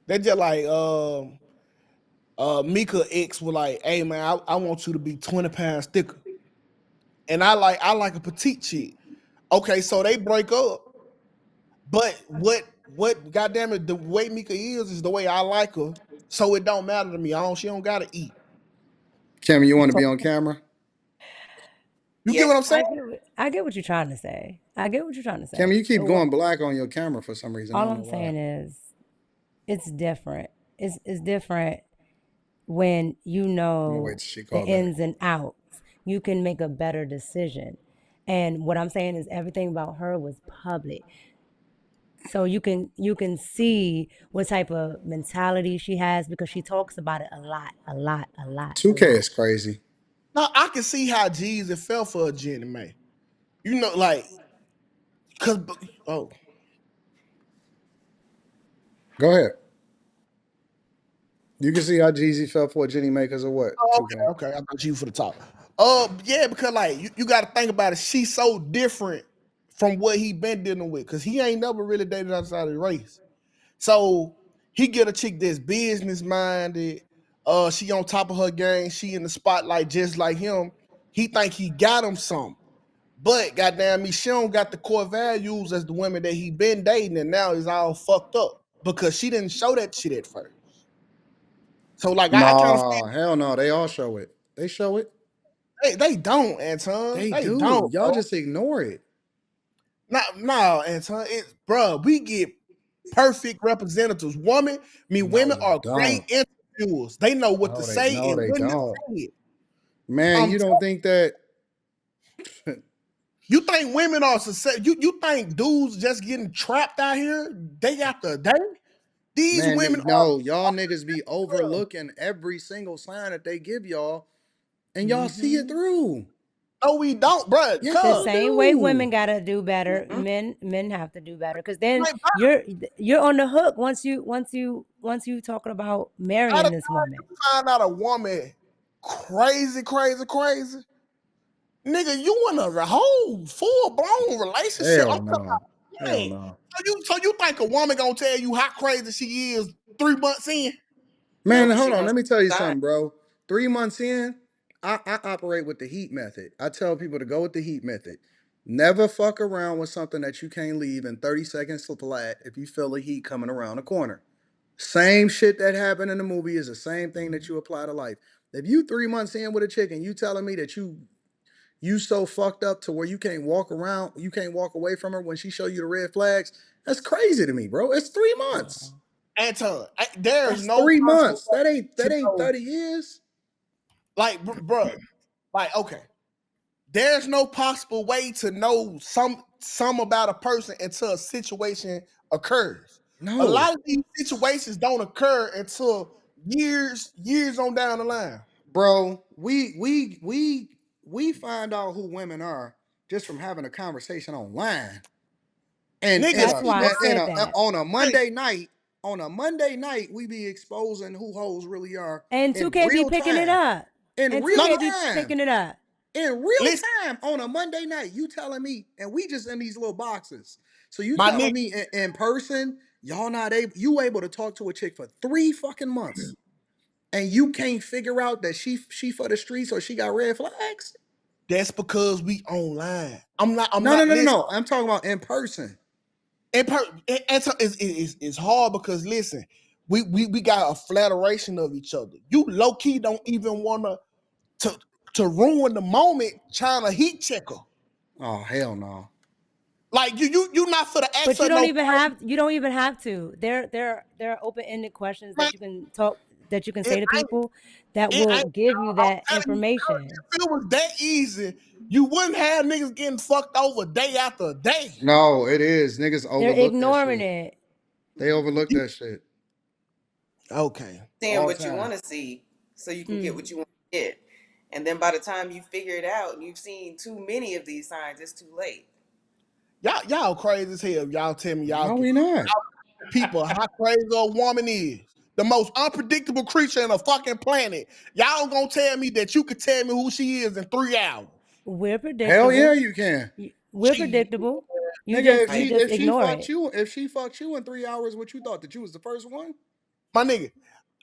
They just like Mika X was like, hey man, I want you to be 20 pounds thicker. And I like a petite chick. Okay, so they break up. But what goddamn it, the way Mika is the way I like her. So it don't matter to me. She don't gotta eat. Kim, you want to So be on camera? you get Yeah. what I'm saying? I get what you're trying to say. I get what you're trying to Kim, say. you keep going black on your camera for some reason. I All don't know I'm why. saying is it's different. It's different when you I'm gonna wait know till she the call back. ins and outs. You can make a better decision. And what I'm saying is everything about her was public. So you can see what type of mentality she has because she talks about it a lot, a lot, a lot, a 2K lot. is crazy. Now I can see how Jesus fell for a Jenny Mae. You know, like, cause oh, Go ahead. You can see how Jeezy fell for Jenny Makers or what? oh, 2K. okay, okay. I thought you for the top. Yeah, because like you got to think about it. She's so different from what he been dealing with, cause he ain't never really dated outside of the race. So he get a chick that's business minded. She on top of her game. She in the spotlight just like him. He think he got him some. But goddamn me, she don't got the core values as the women that he been dating, and now is all fucked up because she didn't show that shit at first. So like I kind of Nah, hell no. They all show it. They show it. they don't, Anton. They They do. don't, Y'all bro. just ignore it. No, Anton. It's bro, we get perfect representatives. No, Women you are great don't. interviewers. They know what to say No, and they when to don't. say it. Man, I'm you don't think that You think women are success? You think dudes just getting trapped out here day after day? These man, women are. no, y'all niggas be overlooking every single sign that they give y'all and y'all see it Mm-hmm. through. No, we don't, bro. Yes, The Cuz y'all same way women do. gotta do better, Mm-mm. men have to do better. Cause then like, you're on the hook once you talking about by the marrying this time woman. you find out a woman crazy, crazy, crazy, nigga, you in a whole full blown relationship. I'm Hell talking no. about Hell man. no. So you think a woman gonna tell you how crazy she is 3 months in? Man, No, hold she on. gonna Let me tell you sign. something, bro. 3 months in, I operate with the heat method. I tell people to go with the heat method. Never fuck around with something that you can't leave in 30 seconds flat if you feel the heat coming around the corner. Same shit that happened in the movie is the same thing that you apply to life. If you 3 months in with a chick and you telling me that you so fucked up to where you can't walk around, you can't walk away from her when she show you the red flags, that's crazy to me, bro. It's 3 months. Anton, there's That's no three possible months. way That to ain't know. 30 years. Like, bro, like, okay, there's no possible way to know some about a person until a situation occurs. A No, lot of these situations don't occur until years on down the line. bro. We find out who women are just from having a conversation online. And Niggas That's see why I said that. on a right. Monday night, we be exposing who hoes really are And in 2K be real picking it time. up. In And real No, 2K no, be time. picking it up. In real listen, time on a Monday night, you telling me, and we just in these little boxes. So you my telling nigga. me in person, y'all not able, you able to talk to a chick for 3 fucking months, and you can't figure out that she for the streets or she got red flags? That's because we online. I'm not. I'm No, no, not. no, no, Listen. no. I'm talking about in person. And so it's hard because listen, we got a flatteration of each other. You low key don't even want to to ruin the moment trying to heat check her. Oh hell no. Like you not for the ask But you her don't no even question. have you don't even have to. There are open ended questions Man, that you can talk that you can it say to ain't people that it will ain't give you I'm that telling you, information. if it was that easy, you wouldn't have niggas getting fucked over day after day. No, it is. Niggas They're overlook that ignoring shit. it. They overlook You- that shit okay. Seeing all the what you time. want to see so you can get Mm. what you want to get. And then by the time you figure it out and you've seen too many of these signs, it's too late. Y'all crazy as hell. Y'all tell me No, we not. people how crazy a woman is. The most unpredictable creature in a fucking planet. Y'all gonna tell me that you could tell me who she is in 3 hours. We're Hell yeah, predictable. you can. We're She predictable. You Nigga, just if you Like, she just if she ignore fucked it. you, if she fucked you in 3 hours, what you thought that you was the first one? My nigga,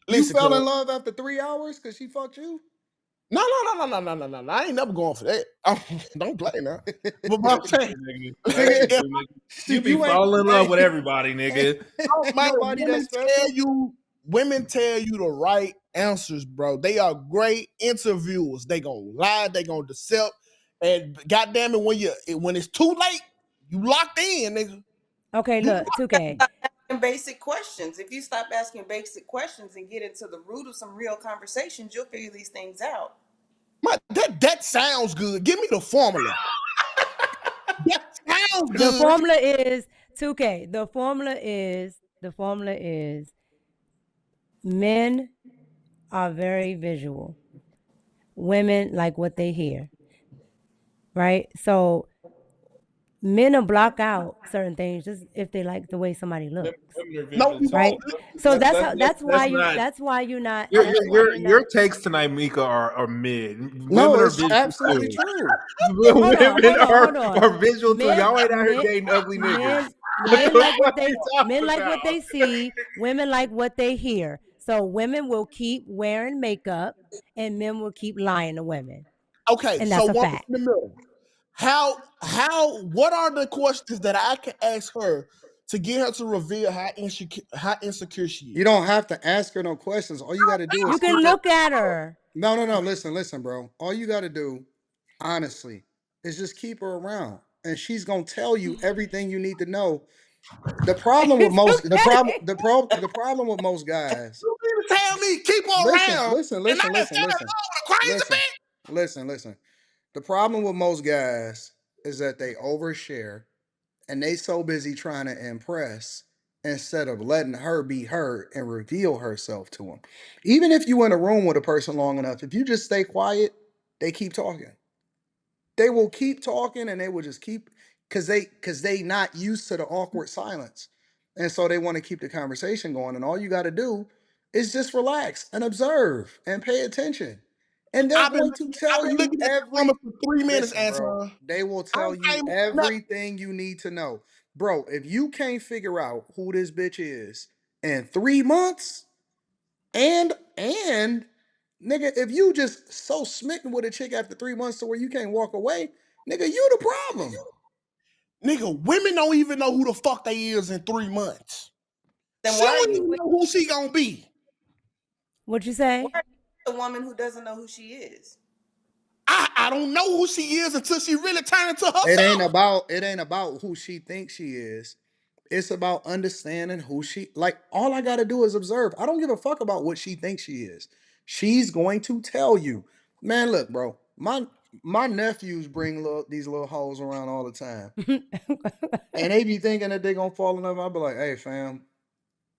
You listen, fell in cuz. love after 3 hours because she fucked you? No, no, no, no, no, no, no, no, no. I ain't never going for that. Don't play now. But I'm That's saying, true, nigga. That's Nigga, if true, nigga. You shit, be you ain't, falling in love hey, with everybody, nigga. ain't man, nobody that special. women tell you the right answers, bro. They are great interviewers. They gonna lie, they gonna deceive, and goddamn it, when it's too late, you locked in, nigga. Okay, You look, 2K. And basic questions. If you stop asking basic questions and get into the root of some real conversations, you'll figure these things out. that sounds good. Give me the formula. That sounds The good. formula is 2K. The formula is men are very visual. Women like what they hear, right? So men will block out certain things just if they like the way somebody looks, Women are No, visual you too. won't. right? So that's how That's that's why that's you not that's why you're not your that's your why your you're not your takes tonight, Mika, are mid. No, Women are it's visual absolutely too. true. hold on, Women hold on, hold on. are visual too. Men Y'all ain't out here men dating ugly niggas. men What men the like fuck what you they talking about? see, women like what they hear. So women will keep wearing makeup and men will keep lying to women. Okay, And so that's a woman fact. in the middle. What are the questions that I can ask her to get her to reveal how insecure she You is? don't have to ask her no questions. All you got to do You is can keep her. look at her. No, no, no. Listen, bro. All you got to do, honestly, is just keep her around, and she's gonna tell you everything you need to know. The problem with It's most, okay. the problem with most guys. You mean to tell me keep her Listen, around listen, and I listen, just listen, tell her listen, no with a crazy listen, bitch? listen. The problem with most guys is that they overshare and they so busy trying to impress instead of letting her be her and reveal herself to him. Even if you in a room with a person long enough, if you just stay quiet, they keep talking. They will keep talking and they will just keep because they not used to the awkward silence. And so they want to keep the conversation going. And all you got to do is just relax and observe and pay attention. And they're going to I've tell been you looking at the woman every for 3 minutes, listen, bro. Anton. They will I tell ain't you came up with nothing. everything you need to know. Bro, if you can't figure out who this bitch is in 3 months, and nigga, if you just so smitten with a chick after 3 months to where you can't walk away, nigga, you the problem. Nigga, women don't even know who the fuck they is in 3 months. Then She why are don't you even with know who she gonna be. What you why say? are you with a woman who doesn't know who she is? I don't know who she is until she really turn into It ain't herself. about it ain't about who she thinks she is. It's about understanding who she like. All I gotta do is observe. I don't give a fuck about what she thinks she is. She's going to tell you. Man, look, bro. My nephews bring these little hoes around all the time. And they be thinking that they gonna fall in love. I'll be like, hey fam,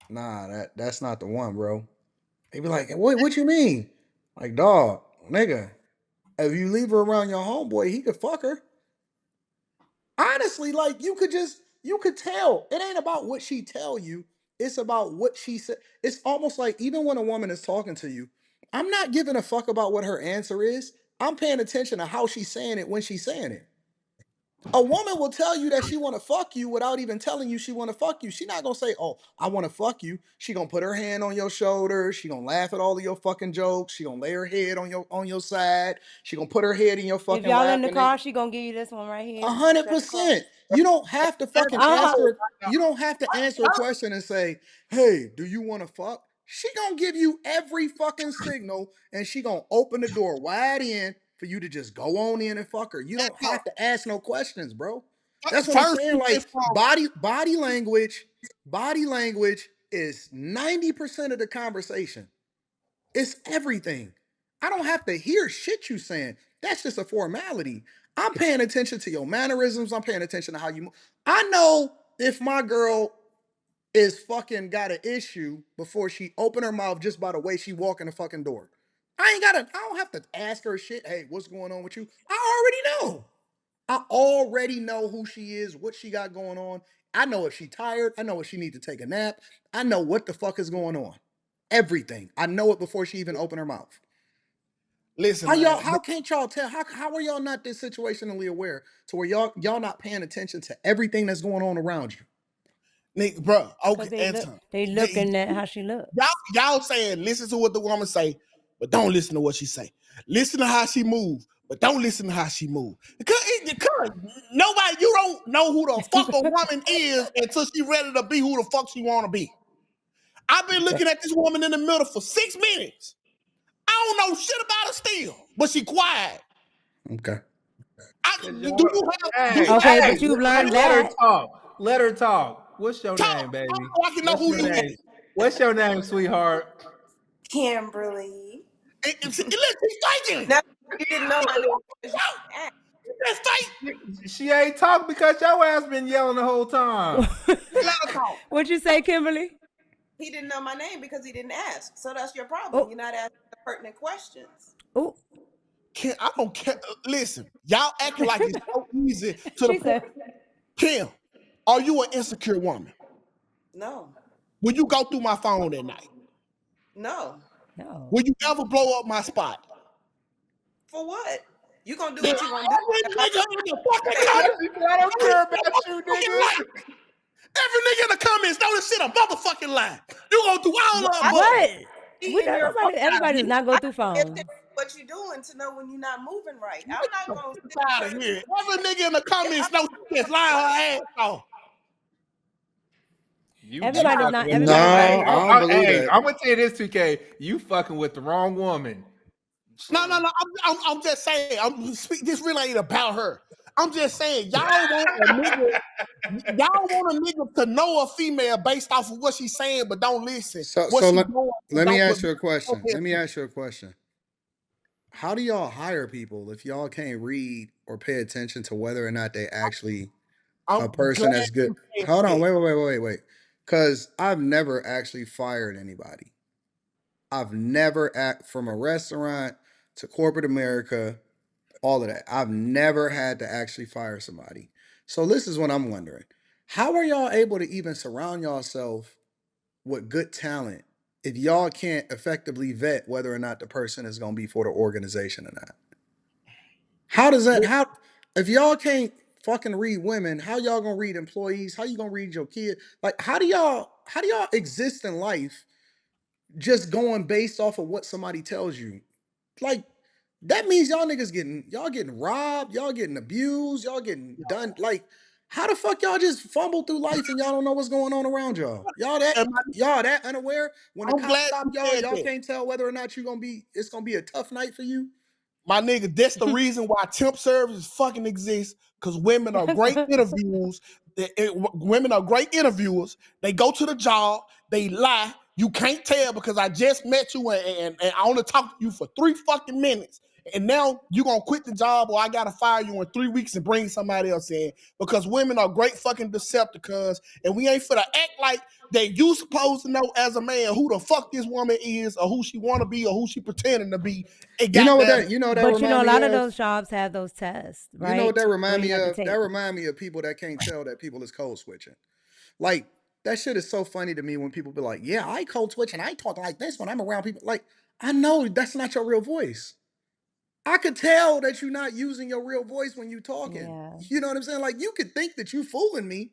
nah, that's not the one, bro. They be like, what you mean? Like, dog, nigga, if you leave her around your homeboy, he could fuck her. Honestly, like you could tell. It ain't about what she tell you. It's about what she said. It's almost like even when a woman is talking to you, I'm not giving a fuck about what her answer is. I'm paying attention to how she's saying it when she's saying it. A woman will tell you that she want to fuck you without even telling you she want to fuck you. She not gonna say, "Oh, I want to fuck you." She gonna put her hand on your shoulder. She gonna laugh at all of your fucking jokes. She gonna lay her head on your side. She gonna put her head in your If fucking y'all in lap, the and then car, she gonna give you this one right a here. hundred Stretch across. percent. You don't have to fucking Uh-huh. answer. You don't have to answer a question and say, "Hey, do you want to fuck?" She gonna give you every fucking signal, and she gonna open the door wide in for you to just go on in and fuck her. You don't have to ask no questions, bro. That's what I'm First, saying. we Like went from body language is 90% of the conversation. It's everything. I don't have to hear shit you saying. That's just a formality. I'm paying attention to your mannerisms. I'm paying attention to how you move. I know if my girl is fucking got an issue before she open her mouth just by the way she walk in the fucking door. I don't have to ask her shit. Hey, what's going on with you? I already know. I already know who she is, what she got going on. I know if she tired. I know if she need to take a nap. I know what the fuck is going on. Everything. I know it before she even open her mouth. listen, How y'all? man. How can't y'all tell? How are y'all not this situationally aware to where y'all not paying attention to everything that's going on around you? Nigga, bro. Because Okay, Anton. they looking at how she looks. Y'all saying listen to what the woman say, but don't listen to what she say. Listen to how she move, but don't listen to how she move. Because nobody, you don't know who the fuck a woman is until she ready to be who the fuck she want to be. I've been looking at this woman in the middle for 6 minutes. I don't know shit about her still, but she quiet. Okay. Do you Okay, have but you've learned let her that. talk. Let her talk. What's your talk name, baby? so I can know What's who your you name? is? What's your name, sweetheart? Kimberly. Look, she's faking. Now you didn't know my name because you didn't ask. That's fake. She ain't talk because your ass been yelling the whole time. Let her talk. What'd you say, Kimberly? He didn't know my name because he didn't ask. So that's your problem. Oh, You're not asking the pertinent questions. oh. I don't care. Listen, y'all acting like it's so easy to the She point. said, Kim, are you an insecure woman? No. Will you go through my phone at night? No. no. Will you ever blow up my spot? For what? You gonna do Then what you gonna do. every nigga in the fucking Say what? comments, I don't care about you, fucking nigga. lie. Every nigga in the comments know this shit a motherfucking lie. You gonna do all of them. What? See We in don't, your phone. everybody does not go I through pay attention phones. to what you're doing to know when you're not moving right. Get I'm not the gonna sit fuck out of here. Every nigga in the comments know she just lying her ass off. You Everybody does fucking not. with No, Everybody hey, don't. I don't believe hey, that. I'm gonna tell you this, 2K. You fucking with the wrong woman. No. I'm just saying. This really ain't about her. I'm just saying, y'all want a nigga to know a female based off of what she's saying, but don't listen. So What so she let, doing, but let me don't. ask you a Don't question. pay Let me attention. ask you a question. How do y'all hire people if y'all can't read or pay attention to whether or not they actually a I'm person glad that's good? you said Hold on, that. wait. Because I've never actually fired anybody. I've never from a restaurant to corporate America, all of that. I've never had to actually fire somebody. So this is what I'm wondering. How are y'all able to even surround yourself with good talent if y'all can't effectively vet whether or not the person is going to be for the organization or not? How does that how if y'all can't fucking read women, how y'all going to read employees? How you going to read your kid? Like how do y'all exist in life just going based off of what somebody tells you? Like that means y'all getting robbed, y'all getting abused, y'all getting done. Like, how the fuck y'all just fumble through life and y'all don't know what's going on around y'all? And Y'all that unaware when the I'm cops glad stop you y'all, said y'all that. can't tell whether or not it's gonna be a tough night for you. My nigga, that's the reason why temp services fucking exist. Because women are great interviewers. Women are great interviewers. They go to the job, they lie. You can't tell because I just met you and I only talked to you for 3 fucking minutes. And now you gonna quit the job or I gotta fire you in 3 weeks and bring somebody else in. Because women are great fucking Decepticons. And we ain't finna act like that you supposed to know as a man who the fuck this woman is or who she wanna be or who she pretending to be. It You know what goddamn. that you know what that But remind a me lot of of? those jobs have those tests, You know what right? that Where remind you me have to of? That take. remind me of people that can't tell that people is code switching. Like that shit is so funny to me when people be like, "Yeah, I code switch and I talk like this when I'm around people." Like, I know that's not your real voice. I could tell that you're not using your real voice when you talking. Yeah, You know what I'm saying? Like you could think that you fooling me,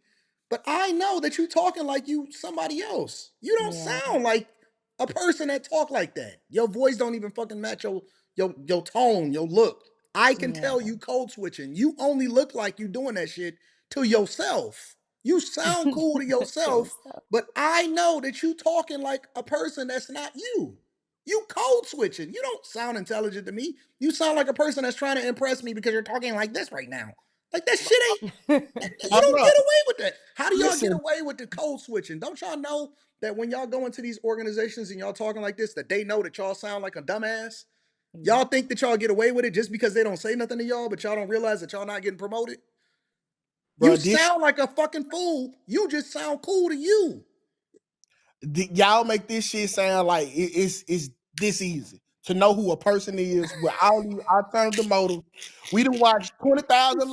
but I know that you talking like you somebody else. You don't yeah, sound like a person that talk like that. Your voice don't even fucking match your tone, your look. I can yeah. tell you code switching. You only look like you doing that shit to yourself. You sound cool to Yo, yourself, so- but I know that you talking like a person that's not you. You code switching. You don't sound intelligent to me. You sound like a person that's trying to impress me because you're talking like this right now. Like that shit ain't. You My don't brother, get away with that. How do y'all get listen, away with the code switching? Don't y'all know that when y'all go into these organizations and y'all talking like this, that they know that y'all sound like a dumbass? Y'all yeah. think that y'all get away with it just because they don't say nothing to y'all, but y'all don't realize that y'all not getting promoted? You bro, this sound like a fucking fool. You just sound cool to you. y'all make this shit sound like it's this easy to know who a person is with all these alternative motives. We done watched 20,000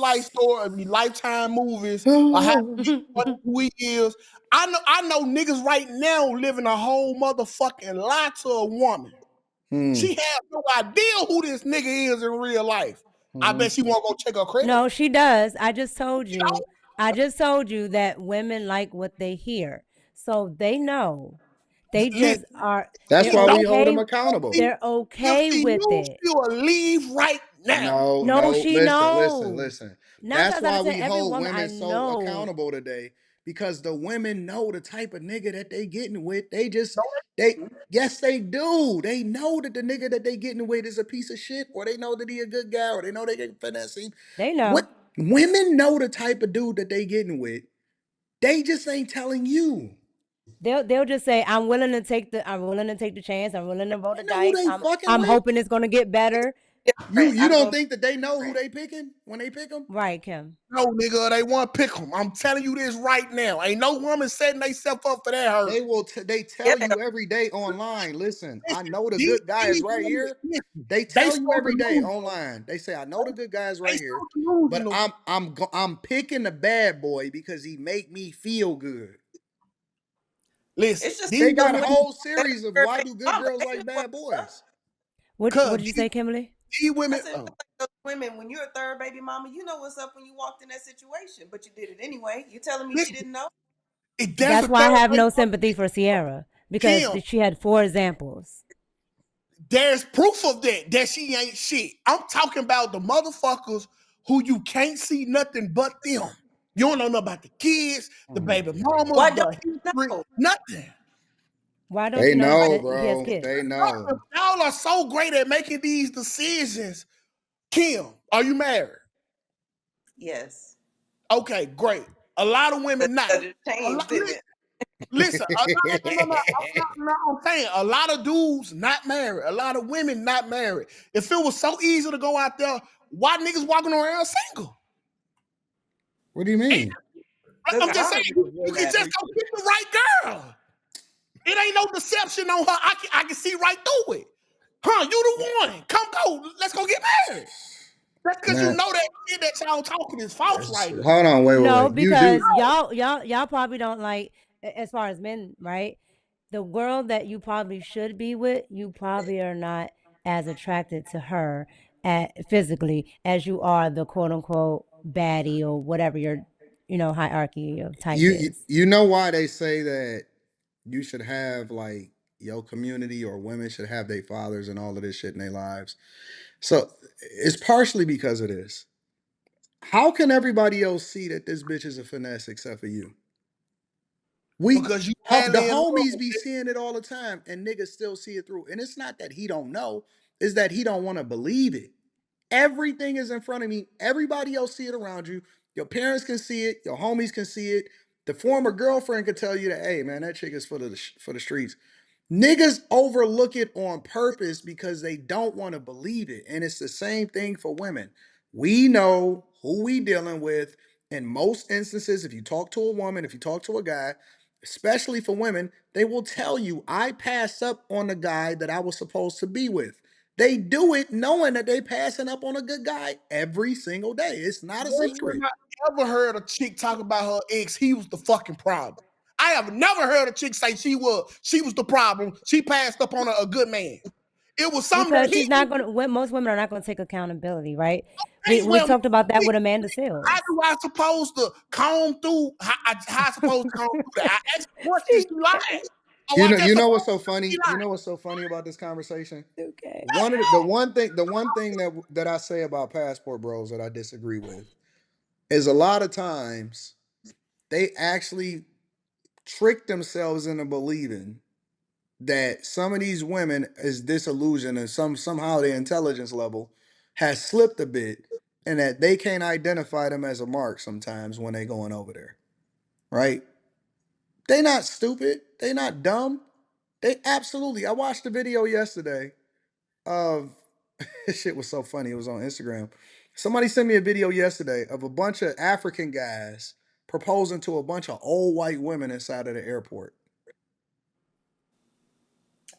lifetime movies or how who he is. I know niggas right now living a whole motherfucking lie to a woman. Hmm. She has no idea who this nigga is in real life. I Hmm. bet she won't go check her credit. No, she does. I just told You you. know? I just told you that women like what they hear. So they know. They just Listen, are That's they're why she we don't hold okay. them accountable. leave. They're If okay she with knew, it. she would leave right now. No, No, no. she knows. Listen. 9 times That's out why of 10, we every hold woman I women so know. accountable today because the women know the type of nigga that they getting with. They just No, they yes they do. They know that the nigga that they getting with is a piece of shit, or they know that he a good guy, or they know they can finesse him. They know. What women know the type of dude that they getting with. They just ain't telling you. They'll just say, I'm willing to take the chance. I'm willing to roll They the know who dice. they fucking I'm with. hoping it's gonna get better. Different. You I don't know think that they know who different. they picking when they pick them? Right, Kim. no, nigga, they want to pick them. I'm telling you this right now. Ain't no woman setting themselves up for that hurt. They Yeah, tell you every day online. Listen, I Listen, know the good guys these right women, here. listen, They they tell you so every day delusional. online. They say I know the good guys They right so here, but delusional. I'm picking the bad boy because he make me feel good. Listen, it's just these They the got women, women whole that series of are why baby do good mama. girls They like just want bad love. boys. What cause did you say, Kimberly? these I women, said it's like those women when you're a third baby mama, you know what's up when you walked in that situation, but you did it anyway. You telling me she listen, didn't know? if that's a That's why third I have rate no sympathy for Sierra because Kim, she had 4 examples. there's proof of that she ain't shit. I'm talking about the motherfuckers who you can't see nothing but them. You don't know nothing about the kids, the baby mamas, Why don't the you history, know? nothing. Why don't They you know Why know, that he has bro. kids? They know. Y'all are so great at making these decisions. Kim, are you married? yes. Okay, great. A lot of women not. Because it A lot, changed, didn't it? listen, no. I'm saying a lot of dudes not married. A lot of women not married. If it was so easy to go out there, why niggas walking around single? What do you Ain't- mean? There's I'm a just lot saying, of you, reasons you for can that. just go pick the right girl. It ain't no deception on her. I can see right through it. Huh, you the one. Come go. Let's go get married. That's because you Man, know that shit that y'all talking is false right now. hold on, No, wait. You do because y'all probably don't like as far as men, right? The girl that you probably should be with, you probably are not as attracted to her physically as you are the quote unquote baddie or whatever your hierarchy of type is. you know why they say that you should have like your community or women should have their fathers and all of this shit in their lives. So it's partially because of this. How can everybody else see that this bitch is a finesse except for you? We Because you the madly in homies love. be seeing it all the time, and niggas still see it through. And it's not that he don't know; it's that he don't want to believe it. Everything is in front of me. Everybody else see it around you. Your parents can see it. Your homies can see it. The former girlfriend could tell you that, hey man, that chick is for the streets. Niggas overlook it on purpose because they don't want to believe it. And it's the same thing for women. We know who we dealing with. In most instances, if you talk to a woman, if you talk to a guy, especially for women, they will tell you, I passed up on the guy that I was supposed to be with. They do it knowing that they passing up on a good guy every single day. It's not a When secret. have I ever heard a chick talk about her ex? He was the fucking problem. I have never heard a chick say she was the problem. She passed up on a good man. It was something that Because he she's not gonna most women are not gonna take accountability, right? We hey, we well, talked about that me, with Amanda how Seals. do I supposed to comb through? How I supposed to comb through that? I asked the question. She She lied. can't. Oh, I just You know supposed what's so to be funny? You lying. know what's so funny about this conversation? Okay. The one thing that I say about passport bros that I disagree with is a lot of times they actually trick themselves into believing that some of these women is disillusioned and somehow their intelligence level has slipped a bit and that they can't identify them as a mark sometimes when they going over there. Right? They not stupid. They not dumb. They absolutely. I watched a video yesterday of this shit was so funny. It was on Instagram. Somebody sent me a video yesterday of a bunch of African guys proposing to a bunch of old white women inside of the airport.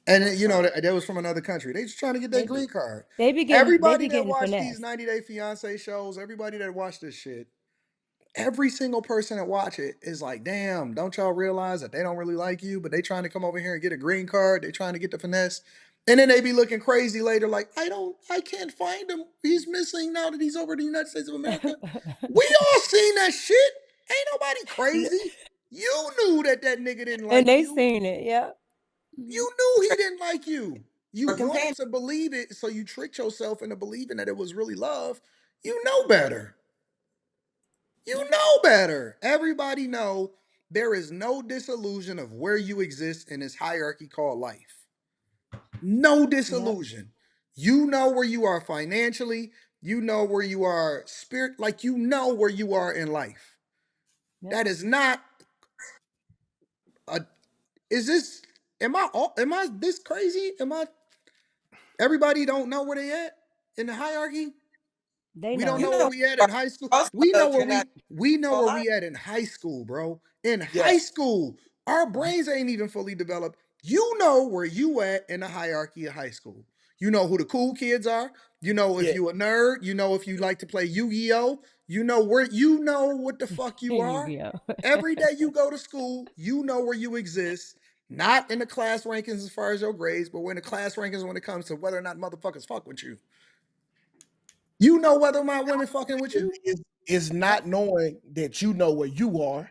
And That's you know, funny. that was from another country. They just trying to get their They green be card. they Everybody be that getting watched these finessed. 90 Day Fiance shows, everybody that watched this shit, every single person that watch it is like, damn, don't y'all realize that they don't really like you, but they trying to come over here and get a green card. They trying to get the finesse. And then they be looking crazy later, like, I can't find him. He's missing now that he's over the United States of America. We all seen that shit. Ain't nobody crazy. You knew that nigga didn't And like they you. seen it. Yep. You knew he didn't like you. You For wanted companion. to believe it, so you tricked yourself into believing that it was really love. You know better. You know better. Everybody know there is no disillusion of where you exist in this hierarchy called life. No Yep. disillusion. You know where you are financially. You know where you are spirit. Like you know where you are in life. Yep. That is not a. Is this? Am I? Am I this crazy? Am I? Everybody don't know where they at in the hierarchy. They We don't You know. know where know, we at in high school. most We know of where you're not we know gonna where lie. we at in high school, bro. In high Yes. school, our brains ain't even fully developed. You know where you at in the hierarchy of high school. You know who the cool kids are. You know if Yeah. you a nerd. You know if you like to play Yu-Gi-Oh. You know where you know what the fuck you are. Yu-Gi-Oh. Every day you go to school, you know where you exist. Not in the class rankings as far as your grades, but we're in the class rankings when it comes to whether or not motherfuckers fuck with you. You know whether or not women fucking with you. Is Yep. not knowing that you know where you are.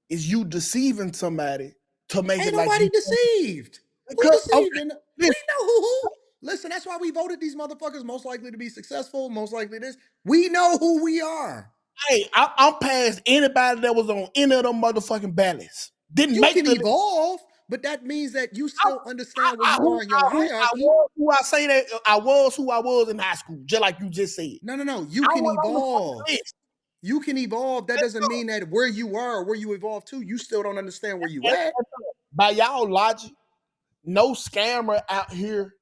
Is you deceiving somebody to make Ain't it like you nobody deceived. Who because okay, deceived? And we listen, know who. Listen, that's why we voted these motherfuckers most likely to be successful, most likely this. We know who we are. hey, I'm past anybody that was on any of them motherfucking ballots. Didn't You make can the evolve, but that means that you I, still understand where you are in your I hierarchy. was who I say that I was who I was in high school, just like you just said. No, no, no. You I can was on the fucking evolve. list. You can evolve. That And doesn't mean that where you are or where you evolve to, you still don't understand where you and at. by y'all logic, no scammer out here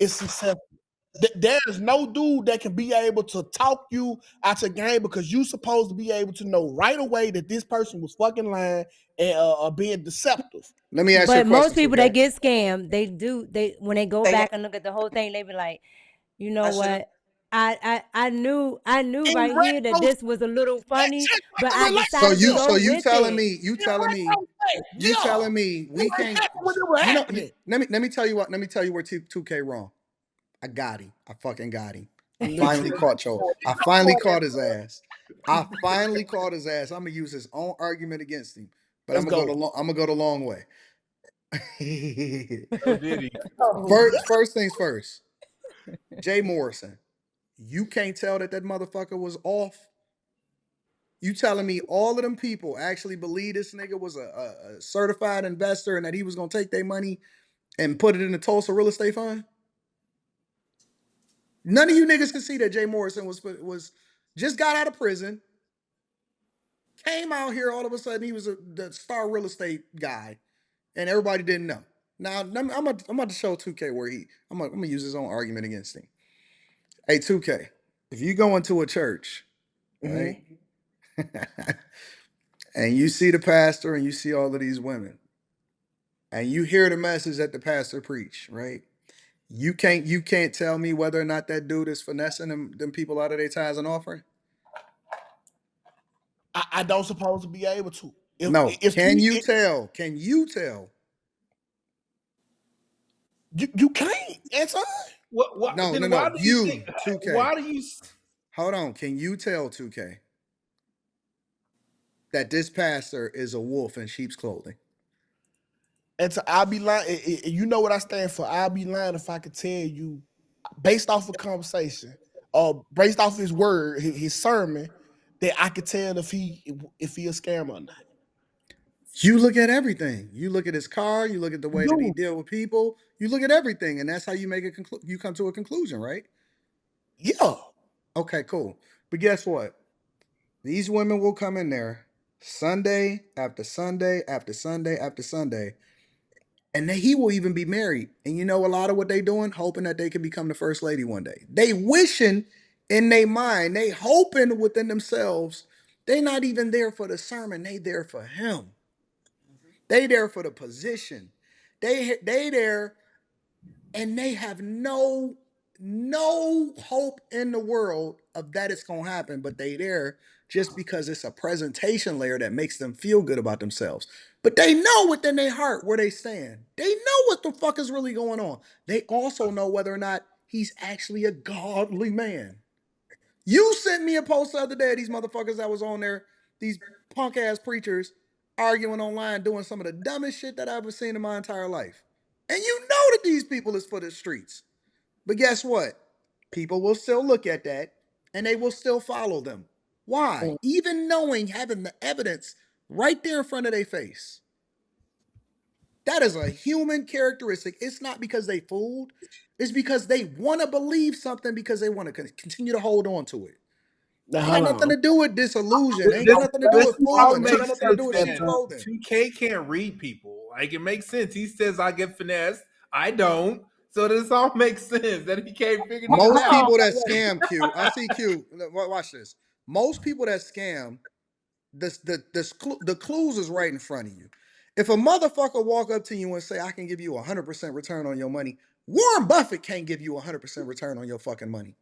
is successful. There's no dude that can be able to talk you out your game because you supposed to be able to know right away that this person was fucking lying and being deceptive. Let me ask you a But most question, people that 2K. get scammed, they do they when they go Say that back and look at the whole thing, they be like, you know I should have what? I knew In right here that retrospect, this was a little funny, just but like I a So decided to you relationship. so go you with telling it. me, In retrospect, you yeah. telling me You we ain't can't happy when it was happening. let me tell you what, let me tell you where 2K wrong. I got him. I fucking got him. I finally caught Cho. I finally caught his ass. I finally caught his ass. I'm gonna use his own argument against him, but Let's go. I'm gonna go the long way. Oh, did he? First things first. Jay Morrison, you can't tell that motherfucker was off. You telling me all of them people actually believe this nigga was a certified investor and that he was gonna take their money and put it in the Tulsa real estate fund? None of you niggas can see that Jay Morrison was just got out of prison, came out here all of a sudden he was the star real estate guy, and everybody didn't know. Now I'm about to show 2K where I'm gonna use his own argument against him. Hey 2K, if you go into a church, Mm-hmm. right, and you see the pastor and you see all of these women, and you hear the message that the pastor preach, right? You can't tell me whether or not that dude is finessing them people out of their tithes and offering. I don't suppose to be able to. No. If Can he, you tell? Can you tell? you can't, Anton. What? No, no, Then no. why do you think? You 2K. Why do you? Hold on. Can you tell 2K that this pastor is a wolf in sheep's clothing? And so I'll be lying. You know what I stand for. I'll be lying if I could tell you, based off of conversation, or based off his word, his sermon, that I could tell if he a scammer or not. You look at everything. You look at his car. You look at the way that he Dude, deal with people. You look at everything, and that's how you make a you come to a conclusion, right? yeah. Okay, cool. But guess what? These women will come in there Sunday after Sunday after Sunday after Sunday, and then he will even be married. And you know a lot of what they doing, hoping that they can become the first lady one day. They wishing in their mind, they hoping within themselves. They not even there for the sermon. They there for him. They there for the position. They there and they have no hope in the world of that it's gonna happen, but they there just because it's a presentation layer that makes them feel good about themselves. But they know within their heart where they stand. They know what the fuck is really going on. They also know whether or not he's actually a godly man. You sent me a post the other day of these motherfuckers that was on there. These punk ass preachers arguing online, doing some of the dumbest shit that I've ever seen in my entire life. And you know that these people is for the streets. But guess what? People will still look at that and they will still follow them. Why? Mm. Even knowing, having the evidence right there in front of their face. That is a human characteristic. It's not because they fooled. It's because they want to believe something because they want to continue to hold on to it. Now, Ain't got hold nothing on. to do with disillusion. Ain't got This, nothing to do this with all fooling. Ain't got makes nothing to do sense, with sheep man. clothing. TK can't read people. Like it makes sense. He says I get finessed. I don't. So this all makes sense that he can't figure niggas Most out. people that scam Q, I see Q. Watch this. Most people that scam, the clues is right in front of you. If a motherfucker walk up to you and say, "I can give you 100% return on your money," Warren Buffett can't give you 100% return on your fucking money.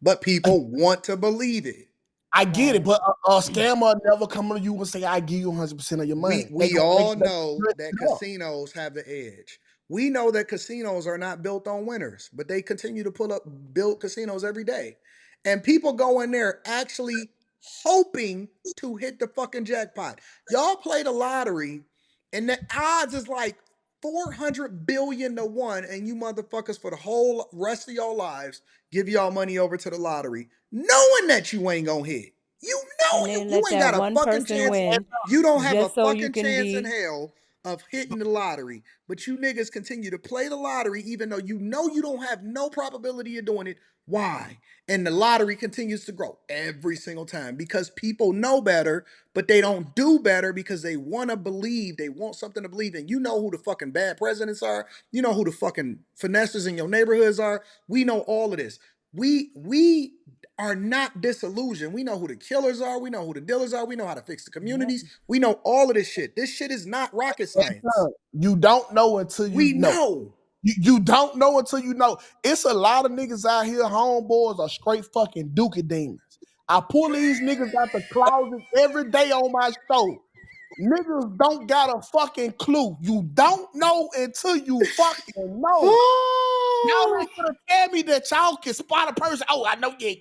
But people want to believe it. I get it, Right. but a scammer never come to you and say, "I give you 100% of your money." They We gonna all they know that casinos have the edge. We know that casinos are not built on winners, but they continue to build casinos every day. And people go in there actually hoping to hit the fucking jackpot. Y'all play the lottery, and the odds is like 400 billion to 1, and you motherfuckers for the whole rest of your lives give y'all money over to the lottery, knowing that you ain't gonna hit. You know And then you let ain't that got a one fucking person chance. win You don't have a just so you fucking can chance in be. hell of hitting the lottery, but you niggas continue to play the lottery even though you know you don't have no probability of doing it. Why? And the lottery continues to grow every single time because people know better, but they don't do better because they want to believe. They want something to believe in. You know who the fucking bad presidents are. You know who the fucking finesses in your neighborhoods are. We know all of this. We are not disillusioned. We know who the killers are. We know who the dealers are. We know how to fix the Yep. communities. We know all of this shit. This shit is not rocket science. You don't know until you We know. know. You don't know until you know. It's a lot of niggas out here, homeboys are straight fucking dookie demons. I pull these niggas out the closet every day on my show. Niggas don't got a fucking clue. You don't know until you fucking know. Y'all ain't gonna tell me that y'all can spot a person. Oh, I know, yeah.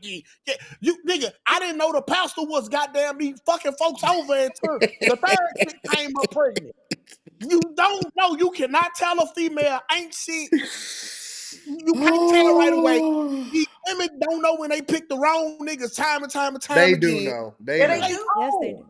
You nigga, I didn't know the pastor was goddamn me fucking folks over until the third chick came up pregnant. You don't know. You cannot tell a female ain't shit. You can't tell right away. Oh. These women don't know when they pick the wrong niggas time and time and time They do again. know. They Yeah, they know. They do. Yes, they don't. do.